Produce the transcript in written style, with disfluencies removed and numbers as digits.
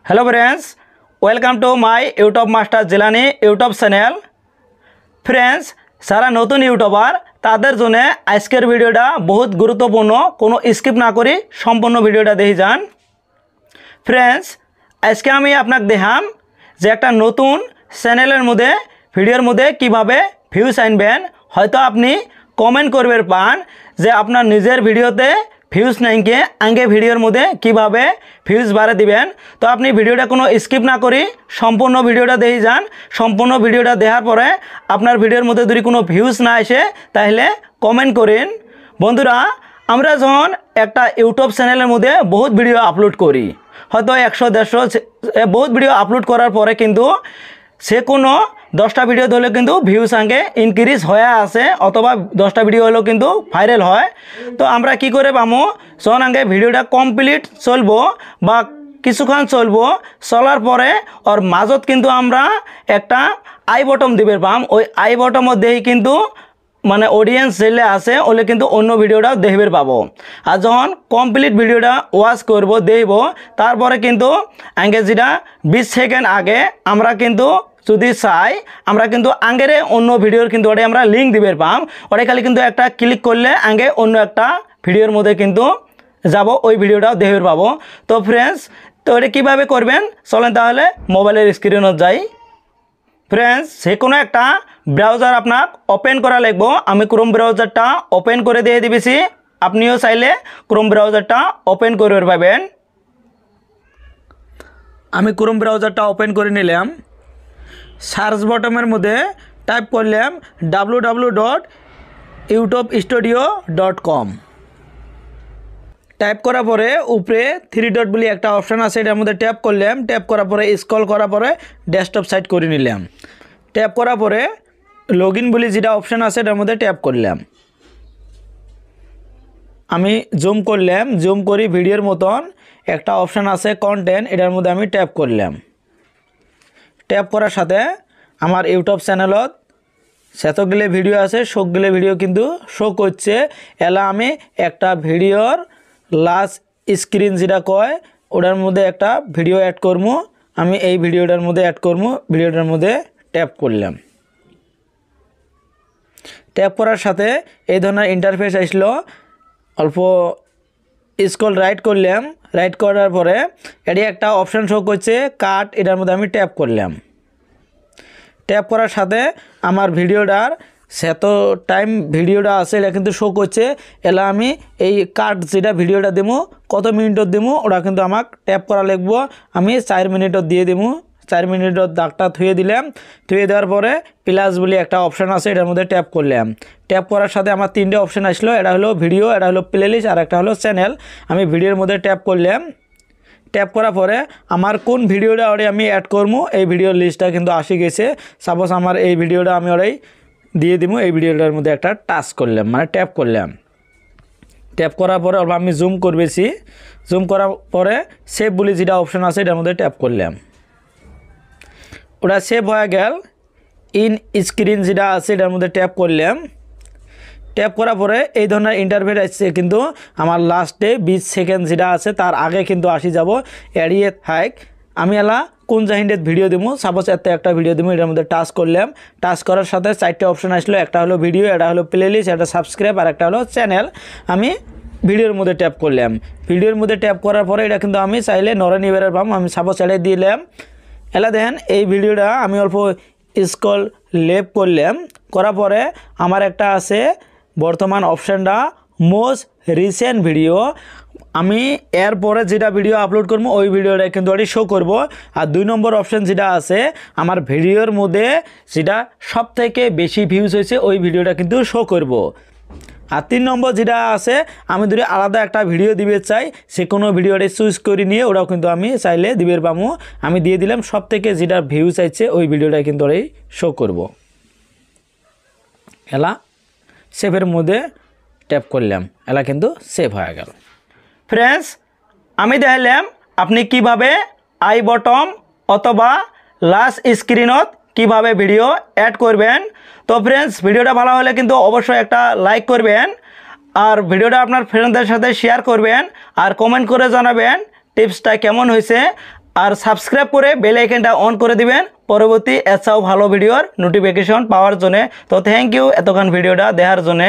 Hello friends, welcome to my YouTube master Jilani YouTube channel. Friends, सारा नतून यूट्यूबार तादेर जोने आजकेर भिडियोटा बहुत गुरुत्वपूर्ण, कोनो स्किप ना करी सम्पूर्ण भिडियोटा देखि जान। फ्रेंड्स, आज के आमी आपनाक देखाम जे एकटा नतून चैनेलेर मध्य भिडियोर मध्य किभाबे ভিউজ आनबेन। हयतो आपनी कमेंट करबे पान जे आपनार निजेर भिडियोते ভিউজ नाइके आगे भिडियोर मध्य किभाबे ভিউজ बारे दिबेन। तो आपनी भिडियोटा कोनो स्किप ना करी सम्पूर्ण भिडियोटा देखि जान। सम्पूर्ण भिडियोटा देखार परे आपनार भिडियोर मध्य यदि कोनो ভিউজ ना आसे ताहले कमेंट करें। बंधुरा, आमरा जखन एकटा यूट्यूब चैनेलेर मध्य बहुत भिडियो आपलोड करी, हयतो 100-150 बहुत भिडियो आपलोड करार परे किन्तु से कोनो 10टा भिडियो धरले किन्तु ভিউজ आगे इनक्रिज हये आछे अथवा 10टा भिडियो हलो किन्तु भाइरल हय। तो आमरा कि करे पामो, जखन आगे भिडियोटा कमप्लीट चलबो बा किछुक्षण चलबो, चलार परे और माझत किन्तु आमरा एकटा आई बटन दिबे पाम। ओई आई बटन देई किन्तु माने ऑडियंस जेले आछे ओले किन्तु अन्य भिडियोटा देखबे पाबो। और जखन कमप्लीट भिडियोटा वाच करबो देखबो तारपरे किन्तु आगे जेटा 20 सेकेंड आगे आमरा किन्तु যদি চাই আমরা কিন্তু আগেরে অন্য ভিডিওর কিন্তু ওটা আমরা লিংক দিবে পাম। ওটা খালি কিন্তু একটা ক্লিক করলে আগে অন্য একটা ভিডিওর মধ্যে কিন্তু যাব, ওই ভিডিওটাও দেখতে পাবো। তো ফ্রেন্ডস, তো এটা কিভাবে করবেন চলেন তাহলে মোবাইলের স্ক্রিনত যাই। ফ্রেন্ডস, যে কোনো একটা ব্রাউজার আপনার ওপেন করা লাগবে। আমি ক্রোম ব্রাউজারটা ওপেন করে দিয়ে দিবেছি, আপনিও চাইলে ক্রোম ব্রাউজারটা ওপেন করে পাবেন। আমি ক্রোম ব্রাউজারটা ওপেন করে নিলাম। সার্চ বটমের মধ্যে টাইপ করলাম www.youtubestudio.com। টাইপ করার পরে উপরে 3 ডট বলে একটা অপশন আছে, এটার মধ্যে ট্যাপ করলাম। ট্যাপ করার পরে স্ক্রল করার পরে ডেস্কটপ সাইট করে নিলাম। ট্যাপ করার পরে লগইন বলে যেটা অপশন আছে এটার মধ্যে ট্যাপ করলাম। আমি জুম করলাম, জুম করি ভিডিওর মতন একটা অপশন আছে কন্টেন্ট, এটার মধ্যে আমি ট্যাপ করলাম। ট্যাপ করার সাথে আমার ইউটিউব চ্যানেলত যতগুলো ভিডিও আছে সবগুলো ভিডিও কিন্তু শো করছে। এলা আমি একটা ভিডিওর লাস্ট স্ক্রিন যেটা কয় ওটার মধ্যে একটা ভিডিও অ্যাড করবো। আমি এই ভিডিওটার মধ্যে অ্যাড করবো। ভিডিওটার মধ্যে ট্যাপ করলাম। ট্যাপ করার সাথে এই ধরনের ইন্টারফেস আসলো। অল্প স্ক্রল রাইট করলাম। রাইট করার পরে এটি একটা অপশান শো করছে কাট, এটার মধ্যে আমি ট্যাপ করলাম। ট্যাপ করার সাথে আমার ভিডিওটার যত টাইম ভিডিওটা আছে এটা কিন্তু শো করছে। এলা আমি এই কাট যেটা ভিডিওটা দেবো কত মিনিটত দেবো ওটা কিন্তু আমাকে ট্যাপ করা লাগবো। আমি 4 মিনিটত দিয়ে দেবো। 4 মিনিটত দাগটা থুয়ে দিলাম। থুয়ে দেওয়ার পরে প্লাস বলে একটা অপশান আছে, এটার মধ্যে ট্যাপ করলাম। ট্যাপ করার সাথে আমার 3টে অপশান আসলো, এটা হলো ভিডিও, এটা হলো প্লেলিস্ট আর একটা হলো চ্যানেল। আমি ভিডিওর মধ্যে ট্যাপ করলাম। ট্যাপ করার পরে আমার কোন ভিডিওটা ওরে আমি অ্যাড করবো এই ভিডিওর লিস্টটা কিন্তু আসে গেছে। সাপোজ আমার এই ভিডিওটা আমি ওরাই দিয়ে দিব। এই ভিডিওটার মধ্যে একটা টাচ করলাম, মানে ট্যাপ করলাম। ট্যাপ করার পরে আমি জুম করবেছি। জুম করার পরে সেভ বলে যেটা অপশান আছে এটার মধ্যে ট্যাপ করলাম। ওটা সেভ হয়ে গেল। ইন স্ক্রিন যেটা আছে এটার মধ্যে ট্যাপ করলাম। ট্যাপ করার পরে এই ধরনের ইন্টারফেস আসছে, কিন্তু আমার লাস্টে 20 সেকেন্ড যেটা আছে তার আগে কিন্তু আসি যাব এড়িয়ে থাক। আমি এলা কোন জাহিন্ডের ভিডিও দেবো, সাপোজ এত একটা ভিডিও দেবো। এটার মধ্যে টাচ করলাম। টাচ করার সাথে 4টে অপশন আসলো, একটা হলো ভিডিও, এটা হলো প্লেলিস্ট, একটা সাবস্ক্রাইব আর একটা হলো চ্যানেল। আমি ভিডিওর মধ্যে ট্যাপ করলাম। ভিডিওর মধ্যে ট্যাপ করার পরে এটা কিন্তু আমি চাইলে নরে নিবের পাম। আমি সাপোজ এড়ে দিলাম। এলা দেখেন এই ভিডিওটা আমি অল্প স্ক্রল লেফট করলাম। করার পরে আমার একটা আছে বর্তমান অপশানটা মোস্ট রিসেন্ট ভিডিও। আমি এরপরে যেটা ভিডিও আপলোড করবো ওই ভিডিওটা কিন্তু ওটি শো করব। আর 2 নম্বর অপশান যেটা আছে আমার ভিডিওর মধ্যে যেটা সব থেকে বেশি ভিউজ হয়েছে ওই ভিডিওটা কিন্তু শো করব। আর 3 নম্বর যেটা আছে আমি যদি আলাদা একটা ভিডিও দিবে চাই সে কোনো ভিডিওটা চুজ করে নিয়ে ওটাও কিন্তু আমি চাইলে দিবে পাবো। আমি দিয়ে দিলাম সব থেকে যেটা ভিউজ আছে ওই ভিডিওটা কিন্তু ওই শো করব। এলা সেভের মধ্যে ট্যাপ করলাম। এলা কিন্তু সেভ হয়ে গেল। ফ্রেন্ডস, আমি দেখালাম আপনি কিভাবে আই বটম অথবা লাস্ট স্ক্রিনত কিভাবে ভিডিও অ্যাড করবেন। তো ফ্রেন্ডস, ভিডিওটা ভালো হলে কিন্তু অবশ্যই একটা লাইক করবেন আর ভিডিওটা আপনার ফ্রেন্ডদের সাথে শেয়ার করবেন আর কমেন্ট করে জানাবেন টিপসটা কেমন হয়েছে। আর সাবস্ক্রাইব করে বেল আইকনটা অন করে দিবেন পরবর্তী এছাড়াও ভালো ভিডিওর নোটিফিকেশন পাওয়ার জন্য। তো থ্যাংক ইউ এতক্ষণ ভিডিওটা দেখার জন্য।